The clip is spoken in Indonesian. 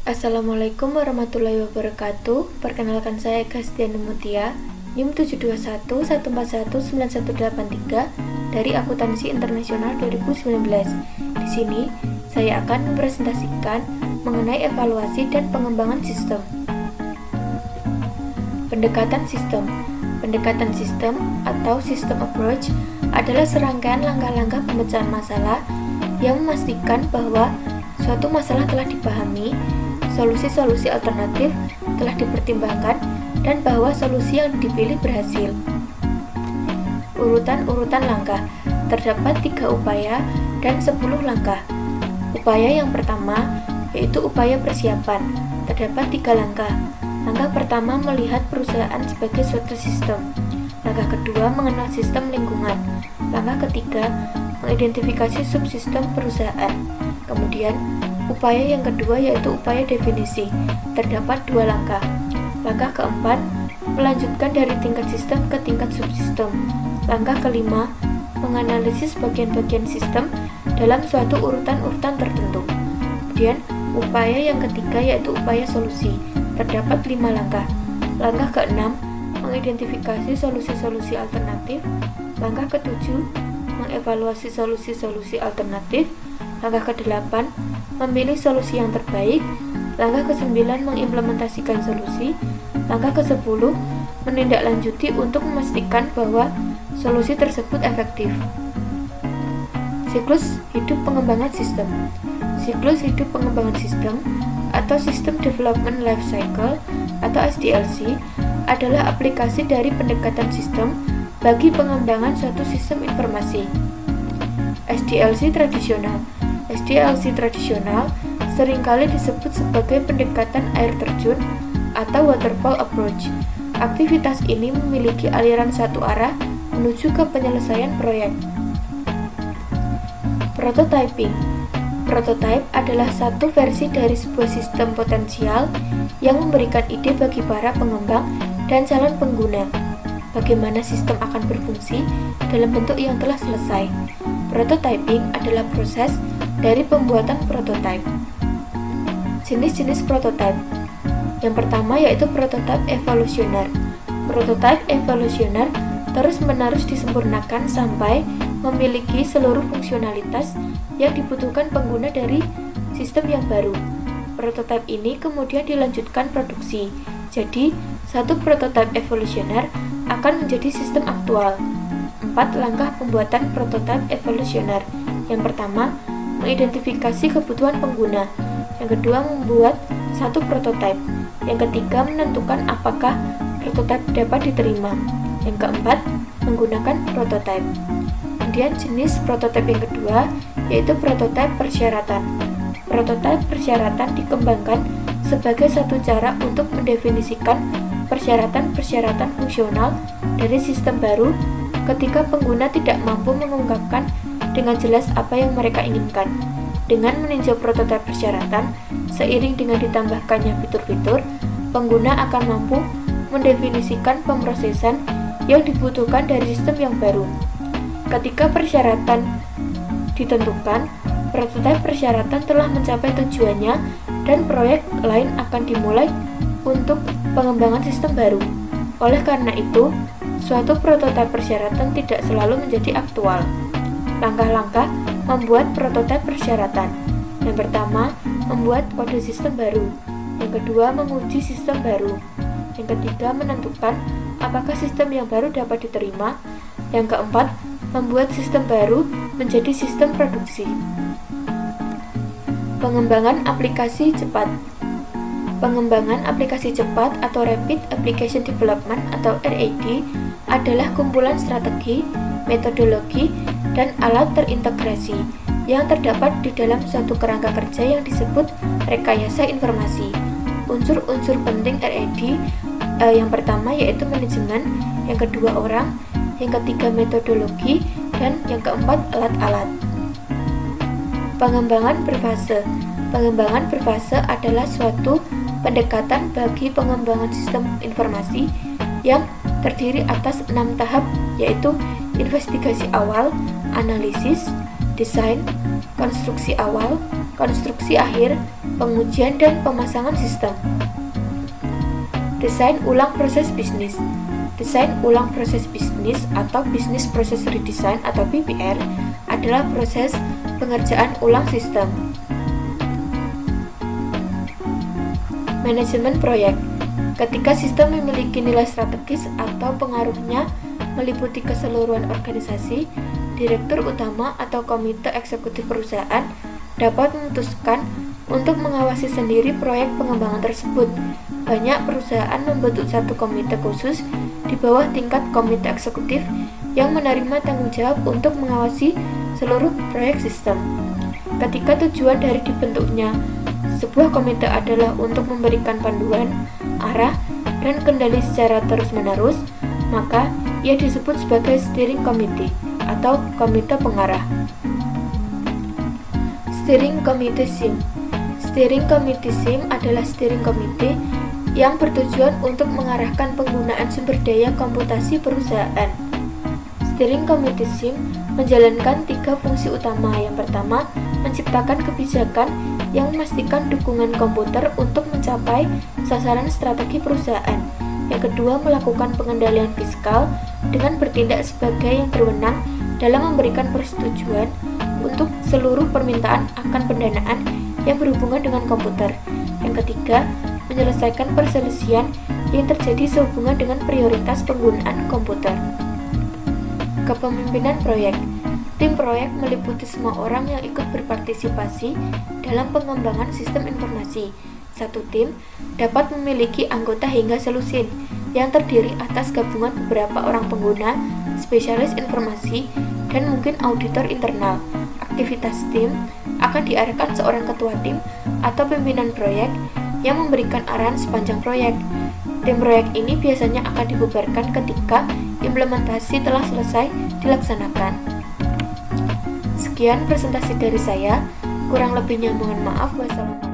Assalamualaikum warahmatullahi wabarakatuh. Perkenalkan saya Eka Stiani Mutia, NIM 721141918 dari Akuntansi Internasional 2019. Di sini saya akan mempresentasikan mengenai evaluasi dan pengembangan sistem. Pendekatan sistem. Pendekatan sistem atau system approach adalah serangkaian langkah-langkah pemecahan masalah yang memastikan bahwa suatu masalah telah dipahami, solusi-solusi alternatif telah dipertimbangkan, dan bahwa solusi yang dipilih berhasil. Urutan-urutan langkah. Terdapat 3 upaya dan 10 langkah. Upaya yang pertama yaitu upaya persiapan. Terdapat 3 langkah. Langkah pertama melihat perusahaan sebagai suatu sistem. Langkah kedua mengenal sistem lingkungan. Langkah ketiga mengidentifikasi subsistem perusahaan. Kemudian upaya yang kedua yaitu upaya definisi. Terdapat 2 langkah. Langkah keempat melanjutkan dari tingkat sistem ke tingkat subsistem. Langkah kelima menganalisis bagian-bagian sistem dalam suatu urutan-urutan tertentu. Kemudian upaya yang ketiga yaitu upaya solusi. Terdapat 5 langkah. Langkah keenam mengidentifikasi solusi-solusi alternatif. Langkah ketujuh mengevaluasi solusi-solusi alternatif. Langkah ke-8 memilih solusi yang terbaik. Langkah ke-9 mengimplementasikan solusi. Langkah ke-10 menindaklanjuti untuk memastikan bahwa solusi tersebut efektif. Siklus hidup pengembangan sistem. Siklus hidup pengembangan sistem atau System Development Life Cycle atau SDLC adalah aplikasi dari pendekatan sistem bagi pengembangan suatu sistem informasi. SDLC tradisional. SDLC tradisional seringkali disebut sebagai pendekatan air terjun atau waterfall approach. Aktivitas ini memiliki aliran satu arah menuju ke penyelesaian proyek. Prototyping. Prototype adalah satu versi dari sebuah sistem potensial yang memberikan ide bagi para pengembang dan calon pengguna bagaimana sistem akan berfungsi dalam bentuk yang telah selesai. Prototyping adalah proses dari pembuatan prototipe. Jenis-jenis prototipe. Yang pertama yaitu prototipe evolusioner. Prototipe evolusioner terus-menerus disempurnakan sampai memiliki seluruh fungsionalitas yang dibutuhkan pengguna dari sistem yang baru. Prototipe ini kemudian dilanjutkan produksi. Jadi, satu prototipe evolusioner akan menjadi sistem aktual. 4 langkah pembuatan prototipe evolusioner. Yang pertama, mengidentifikasi kebutuhan pengguna. Yang kedua, membuat satu prototipe. Yang ketiga, menentukan apakah prototipe dapat diterima. Yang keempat, menggunakan prototipe. Kemudian jenis prototipe yang kedua yaitu prototipe persyaratan. Prototipe persyaratan dikembangkan sebagai satu cara untuk mendefinisikan persyaratan-persyaratan fungsional dari sistem baru ketika pengguna tidak mampu mengungkapkan dengan jelas apa yang mereka inginkan. Dengan meninjau prototipe persyaratan, seiring dengan ditambahkannya fitur-fitur, pengguna akan mampu mendefinisikan pemrosesan yang dibutuhkan dari sistem yang baru. Ketika persyaratan ditentukan, prototipe persyaratan telah mencapai tujuannya dan proyek lain akan dimulai untuk pengembangan sistem baru. Oleh karena itu, suatu prototipe persyaratan tidak selalu menjadi aktual. Langkah-langkah membuat prototipe persyaratan. Yang pertama, membuat kode sistem baru. Yang kedua, menguji sistem baru. Yang ketiga, menentukan apakah sistem yang baru dapat diterima. Yang keempat, membuat sistem baru menjadi sistem produksi. Pengembangan aplikasi cepat. Pengembangan aplikasi cepat atau Rapid Application Development atau RAD adalah kumpulan strategi, metodologi, dan alat terintegrasi yang terdapat di dalam suatu kerangka kerja yang disebut rekayasa informasi. Unsur-unsur penting RAD yang pertama yaitu manajemen, yang kedua orang, yang ketiga metodologi, dan yang keempat alat-alat. Pengembangan berfase. Pengembangan berfase adalah suatu pendekatan bagi pengembangan sistem informasi yang terdiri atas 6 tahap yaitu investigasi awal, analisis, desain, konstruksi awal, konstruksi akhir, pengujian, dan pemasangan sistem. Desain ulang proses bisnis. Desain ulang proses bisnis atau Business Process Redesign atau BPR adalah proses pengerjaan ulang sistem. Manajemen proyek. Ketika sistem memiliki nilai strategis atau pengaruhnya meliputi keseluruhan organisasi, direktur utama atau komite eksekutif perusahaan dapat memutuskan untuk mengawasi sendiri proyek pengembangan tersebut. Banyak perusahaan membentuk satu komite khusus di bawah tingkat komite eksekutif yang menerima tanggung jawab untuk mengawasi seluruh proyek sistem. Ketika tujuan dari dibentuknya sebuah komite adalah untuk memberikan panduan, arah, dan kendali secara terus-menerus, maka ia disebut sebagai steering committee atau komite pengarah. Steering Committee SIM. Steering Committee SIM adalah steering committee yang bertujuan untuk mengarahkan penggunaan sumber daya komputasi perusahaan. Steering Committee SIM menjalankan 3 fungsi utama. Yang pertama, menciptakan kebijakan yang memastikan dukungan komputer untuk mencapai sasaran strategi perusahaan. Yang kedua, melakukan pengendalian fiskal dengan bertindak sebagai yang berwenang dalam memberikan persetujuan untuk seluruh permintaan akan pendanaan yang berhubungan dengan komputer. Yang ketiga, menyelesaikan perselisihan yang terjadi sehubungan dengan prioritas penggunaan komputer. Kepemimpinan proyek. Tim proyek meliputi semua orang yang ikut berpartisipasi dalam pengembangan sistem informasi. Satu tim dapat memiliki anggota hingga selusin yang terdiri atas gabungan beberapa orang pengguna, spesialis informasi, dan mungkin auditor internal. Aktivitas tim akan diarahkan seorang ketua tim atau pimpinan proyek yang memberikan arahan sepanjang proyek. Tim proyek ini biasanya akan dibubarkan ketika implementasi telah selesai dilaksanakan. Sekian presentasi dari saya, kurang lebihnya mohon maaf. Wassalamualaikum.